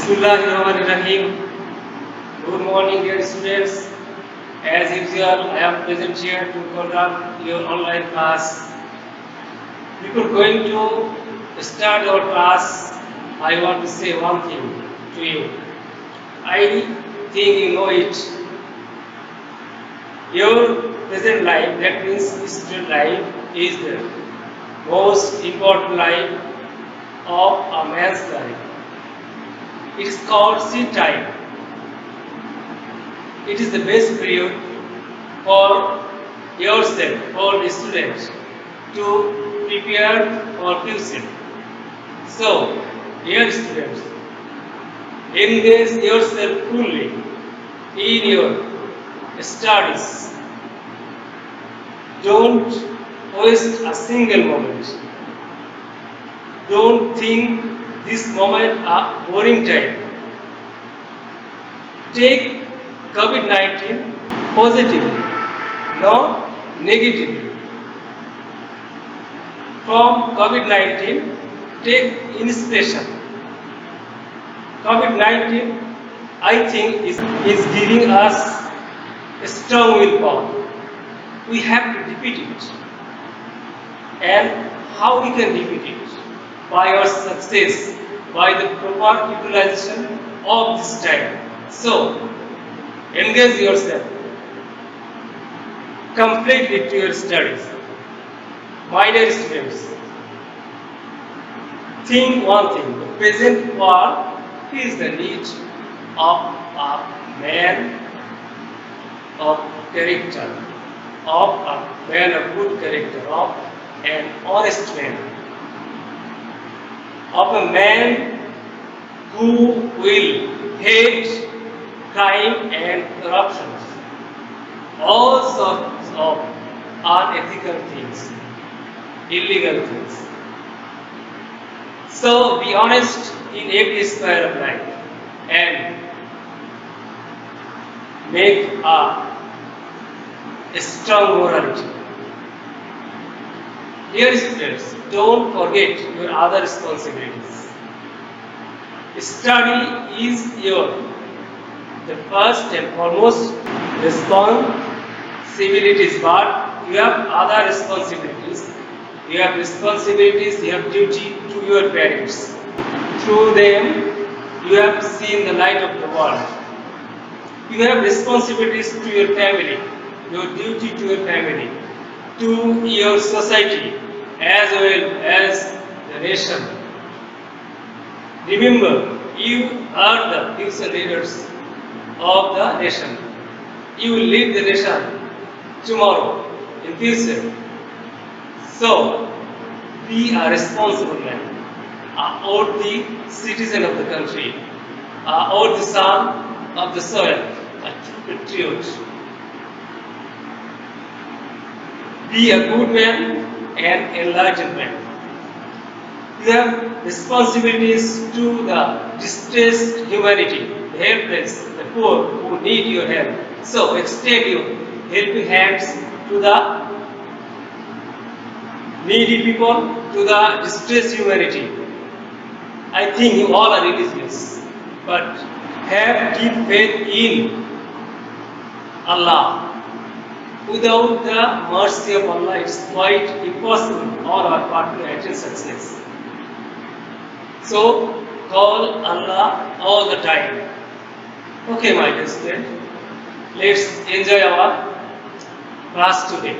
Bismillahirrahmanirrahim. Good morning, dear students. As usual, I am present here to conduct your online class. Before going to start our class, I want to say one thing to you. I think you know it. Your present life, that means student life, is the most important life of a man's life. It is called seed time. It is the best period for yourself, for the student, to prepare for future. So, dear students, engage yourself fully in your studies. Don't waste a single moment. Don't think this moment a boring time. Take COVID-19 positively, not negatively. From COVID-19, take inspiration. COVID-19, I think, is giving us a strong willpower. We have to defeat it. And how we can defeat it? By our success, by the proper utilization of this time. So, engage yourself completely to your studies. My dear students, think one thing, the present world is the need of a man of character, of a man of good character, of an honest man, of a man who will hate crime and corruption, all sorts of unethical things, illegal things. So be honest in every sphere of life and make a strong morality. Dear students, don't forget your other responsibilities. Study is the first and foremost responsibilities, but you have other responsibilities. You have responsibilities, you have duty to your parents. Through them, you have seen the light of the world. You have responsibilities to your family, your duty to your family, to your society, as well as the nation. Remember, you are the future leaders of the nation. You will lead the nation tomorrow, in future. So, be a responsible man, a worthy citizen of the country, a worthy son of the soil, a true patriot. Be a good man and enlightened man. You have responsibilities to the distressed humanity, the helpless, the poor who need your help. So extend your helping hands to the needy people, to the distressed humanity. I think you all are religious, but have deep faith in Allah. Without the mercy of Allah, it's quite impossible on our part to attain success. So, call Allah all the time. Okay, my dear student, let's enjoy our class today.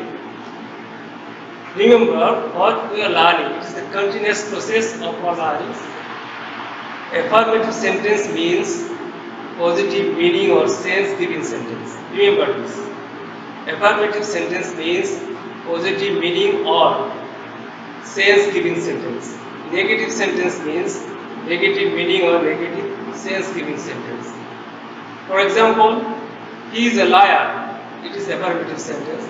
Remember, what we are learning is the continuous process of our learning. Affirmative sentence means positive meaning or sense-giving sentence. Remember this. Affirmative sentence means positive meaning or sense-giving sentence. Negative sentence means negative meaning or negative sense-giving sentence. For example, he is a liar. It is affirmative sentence.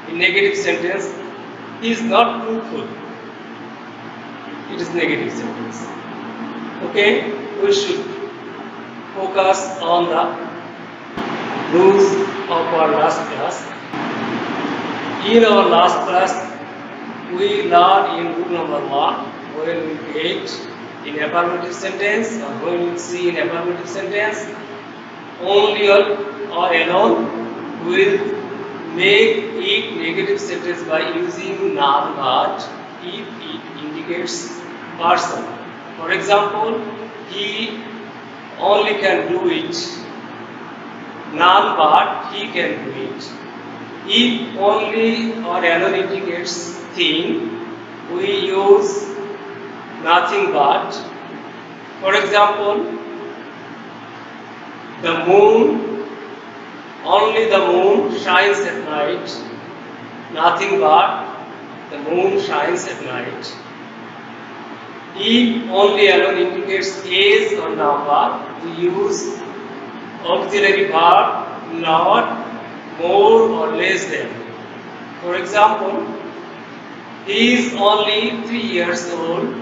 In negative sentence, he is not truthful. It is negative sentence. Okay, we should focus on the rules of our last class. In our last class, we learned in rule number 1 when we get in affirmative sentence, or when you see in affirmative sentence, only or alone will make it negative sentence by using null but if it indicates person. For example, he only can do it. Null but he can do it. If only or alone indicates thing, we use nothing but. For example, the moon, only the moon shines at night. Nothing but the moon shines at night. If only alone indicates age or number, we use auxiliary verb not more or less than. For example, he is only 3 years old.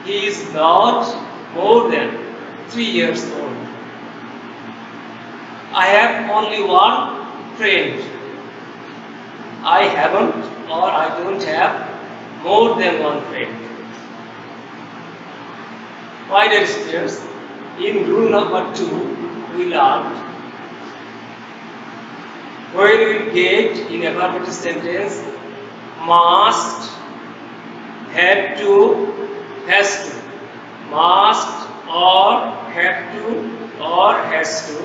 He is not more than 3 years old. I have only one friend. I haven't or I don't have more than one friend. My dear students, in rule number 2, we learned when we get in affirmative sentence must, have to, has to, must or have to or has to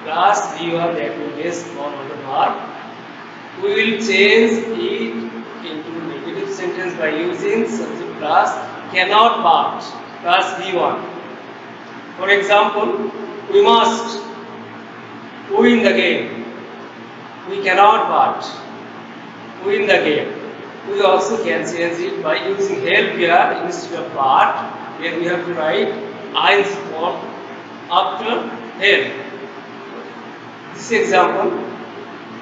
plus V1 that will base on the verb. We will change it into negative sentence by using subject plus cannot but plus V1. For example, we must win the game. We cannot but win the game. We also can change it by using help here instead of but. Here we have to write eins form after help. This example,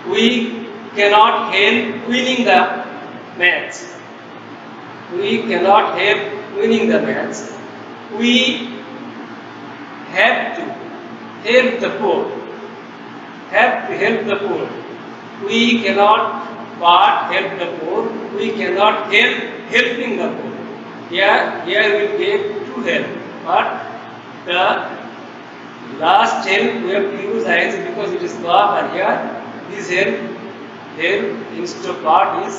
we cannot help winning the match. We cannot help winning the match. We have to help the poor. Have to help the poor. We cannot but help the poor. We cannot help helping the poor. Here we give to help, but the last help we have to use as because it is verb and here this help instead of but is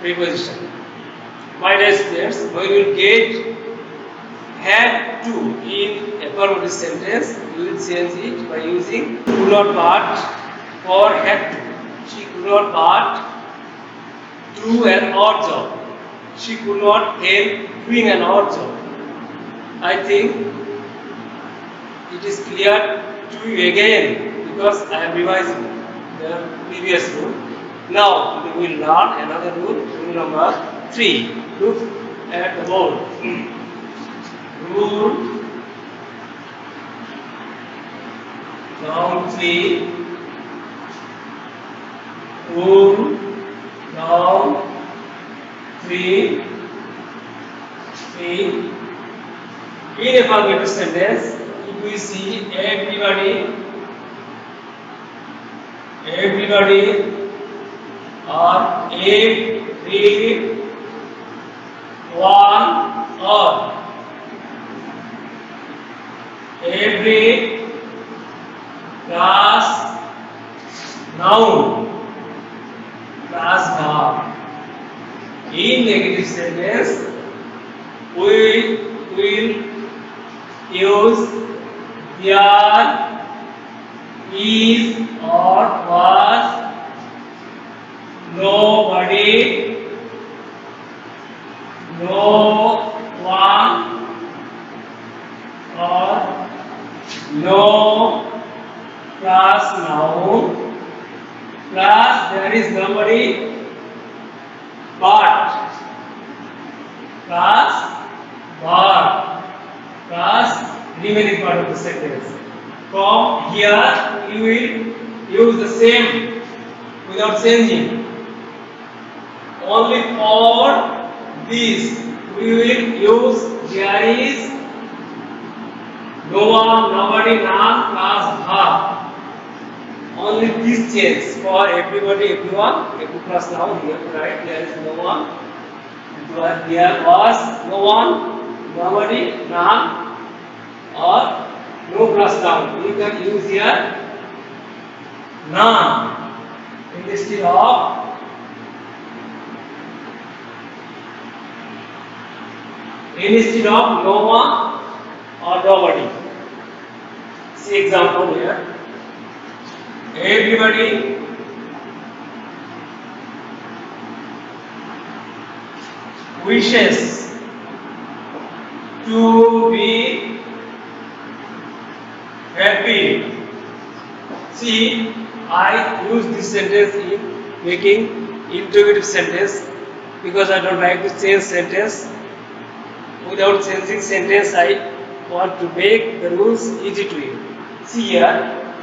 preposition. My dear students, we will get have to in affirmative sentence. We will change it by using could not but for have to. She could not but do an odd job. She could not help doing an odd job. I think it is clear to you again because I am revising the previous rule. Now we will learn another rule number 3. Look at the board. Rule Round 3. Rule Round 3. In affirmative sentence, if we see everybody or every one or every plus noun plus verb. In negative sentence, we will use there is or was nobody, no one or no plus noun plus there is nobody but plus verb plus remaining part of the sentence. From here you will use the same without changing. Only for this we will use there is no one, nobody, none plus verb. Only this change for everybody, everyone, every plus noun. You have to write there is no one. There was no one, nobody, none, or no plus noun. You can use here none instead of no one or nobody. See example here. Everybody wishes to be happy. See, I use this sentence in making interrogative sentence because I don't like to change sentence. Without changing sentence, I want to make the rules easy to you. See here,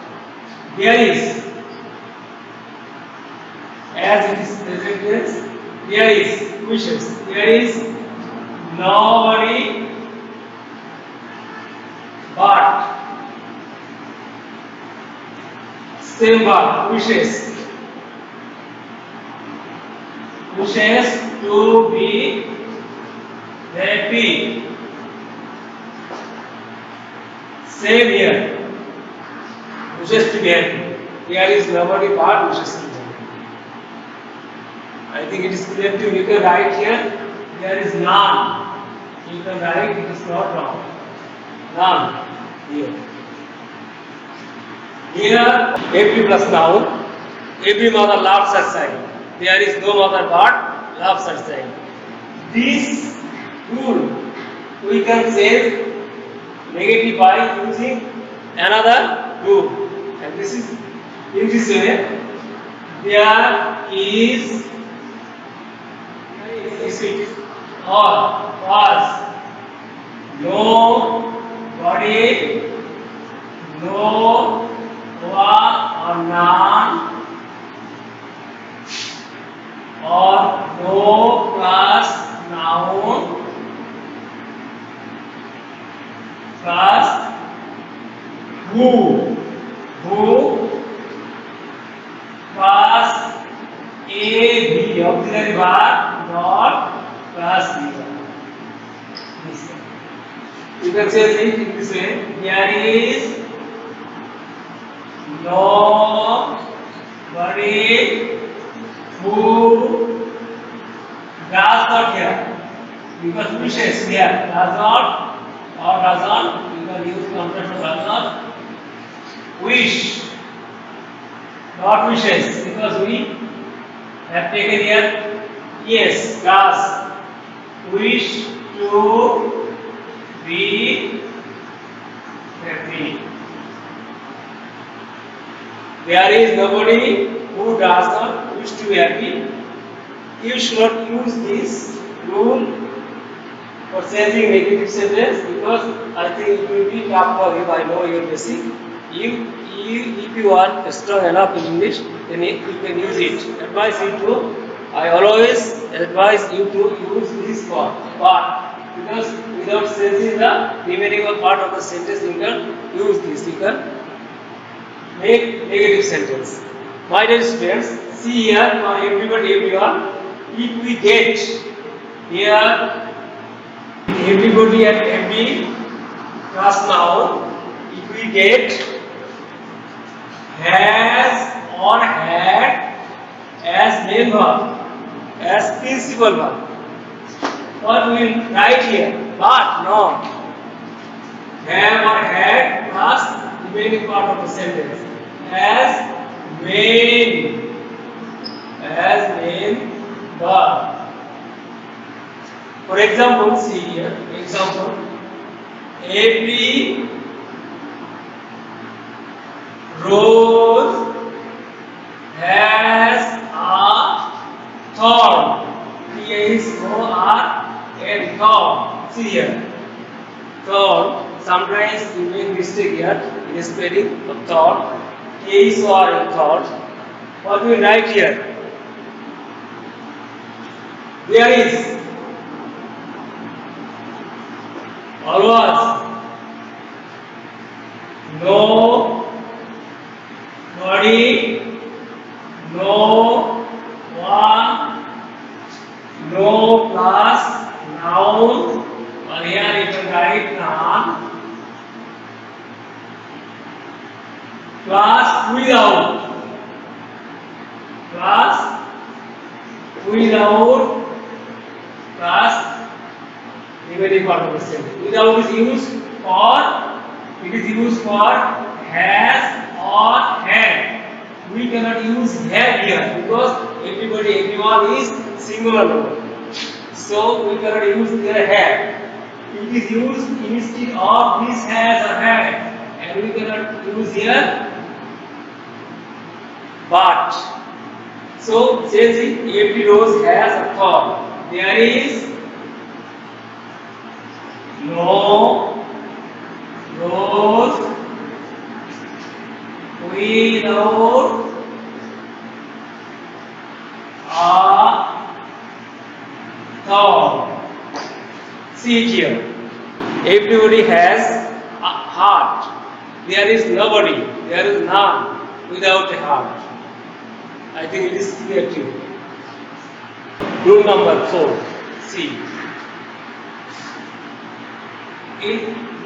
there is, as it is presented, there is wishes. There is nobody but same verb wishes to be happy. Same here, wishes to be happy. There is nobody but wishes to be happy. I think it is clear to you. You can write here, there is none. You can write, it is not wrong. None here. Here, every plus noun, every mother loves her child. There is no mother but loves her child. This rule we can say negative by using another rule. And this is in this way. There is or was nobody, no one or none, or no plus noun plus who plus a b auxiliary verb not plus b. You can say it in this way. There is nobody who does not here, because wishes here does not or does not. You can use contraction does not wish, not wishes, because we have taken here yes does wish to be happy. There is nobody who does not wish to be happy. You should not use this rule for changing negative sentence because I think it will be tough for you. I know your basic. If you are strong enough in English, then you can use it. Advise you to. I always advise you to use this part because without changing the remaining part of the sentence, you can use this. You can make negative sentence. My dear students, see here for everybody, everyone. If we get here everybody and every class now, if we get has or had as main verb, as principal verb, what we will write here? But no, have or had plus remaining part of the sentence as main verb. For example, see here, example, every rose has a thorn. T-H-O-R-N, thorn. See here, thorn. Sometimes you make mistake here in spelling of thorn. T-H-O-R-N, thorn. What we write here? There is always nobody, no one, no plus noun, or here it plus without, plus without, plus remaining part of the sentence. Without is used for, it is used for has or had. We cannot use have here because everyone is singular number. So we cannot use their have. It is used instead of this has or had, and we cannot use here but. So changing every rose has a thorn. There is no rose without a thorn. See here. Everybody has a heart. There is nobody, there is none without a heart. I think it is clear to you. Rule number 4. C. In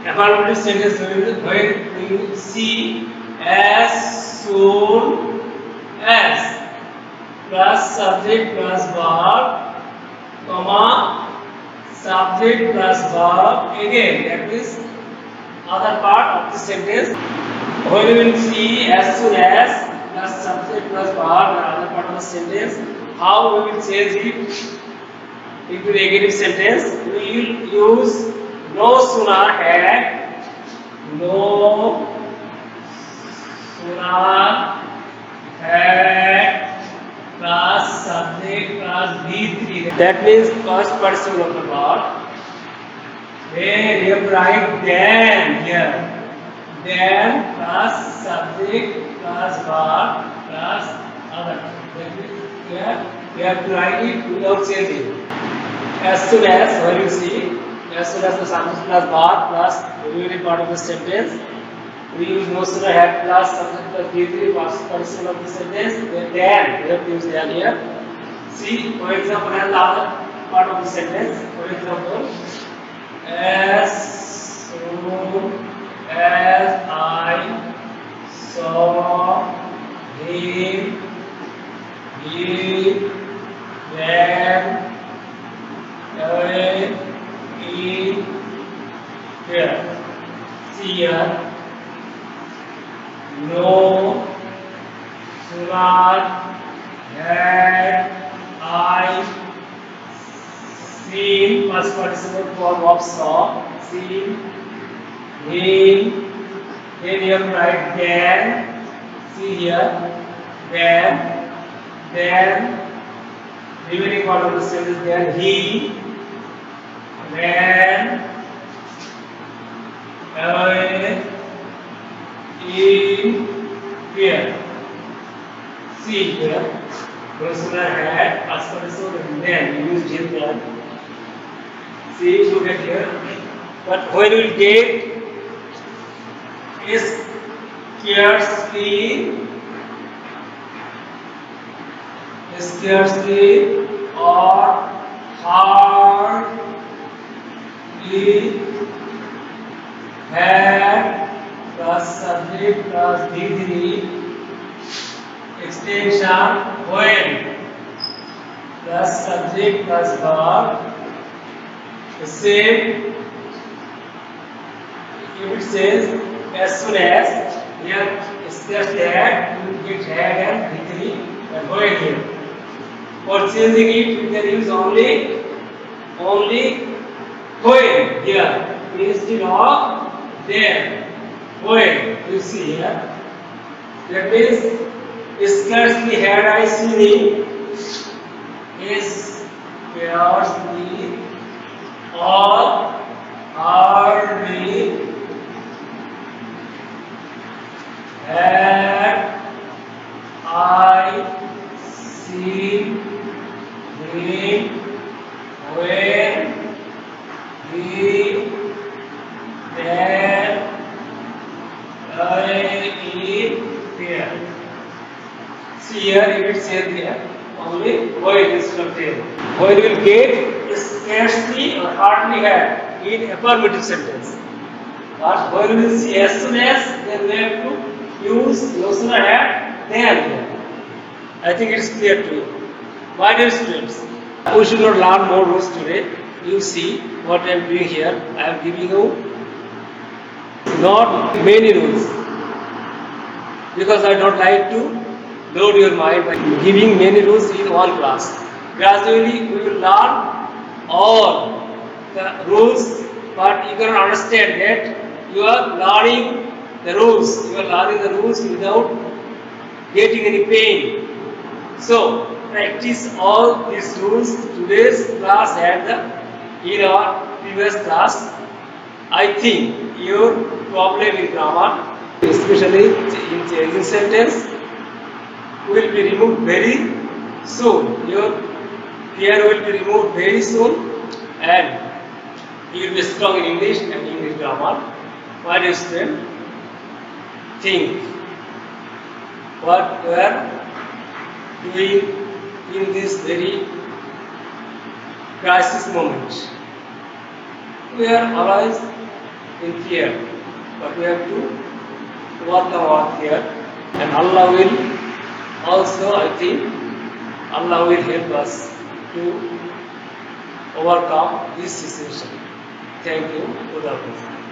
affirmative sentence, when we see as soon as plus subject plus verb, comma subject plus verb again, that means other part of the sentence. When we will see as soon as plus subject plus verb and other part of the sentence, how we will change it into negative sentence? We will use no sooner had, no sooner had plus subject plus V3. That means first participle of the verb. Then you write then here. Then plus subject plus verb plus other. That means here you have to write it without changing. As soon as, when you see, as soon as the subject plus verb plus remaining part of the sentence, we use no sooner had plus subject plus V3 first participle of the sentence. Then we have to use then here. See, for example, as the other part of the sentence. For example, as soon as I saw him, he ran away in fear. See here, no sooner had I seen past participle form of saw, seen him, then you have to write then, see here, then, remaining part of the sentence then, he ran away in fear. See here, no sooner had past participle then, you use did then. See, look at here. But when we get is scarcely or hardly had plus subject plus degree extension when plus subject plus verb. The same if it says as soon as, here it's just that you get had and degree and when here. For changing it, you can use only when here instead of then. When you see here, that means scarcely had I seen him, is scarcely or hardly had I seen him when he ran away in fear. See here, if it says here, only when instead of then. When you will get scarcely or hardly had in affirmative sentence. But when we will see as soon as, then we have to use notion at then. I think it is clear to you. My dear students, we should not learn more rules today. You see what I am doing here. I am giving you not many rules because I don't like to load your mind by giving many rules in one class. Gradually, we will learn all the rules, but you cannot understand that you are learning the rules. You are learning the rules without getting any pain. So, practice all these rules. Today's class and in our previous class. I think your problem in grammar, especially in changing sentence, will be removed very soon. Your fear will be removed very soon, and you will be strong in English and English grammar. My dear student, think what you are doing in this very crisis moment. We are always in fear, but we have to overcome our fear, and Allah will also, I think, Allah will help us to overcome this situation. Thank you. Khuda Hafiz.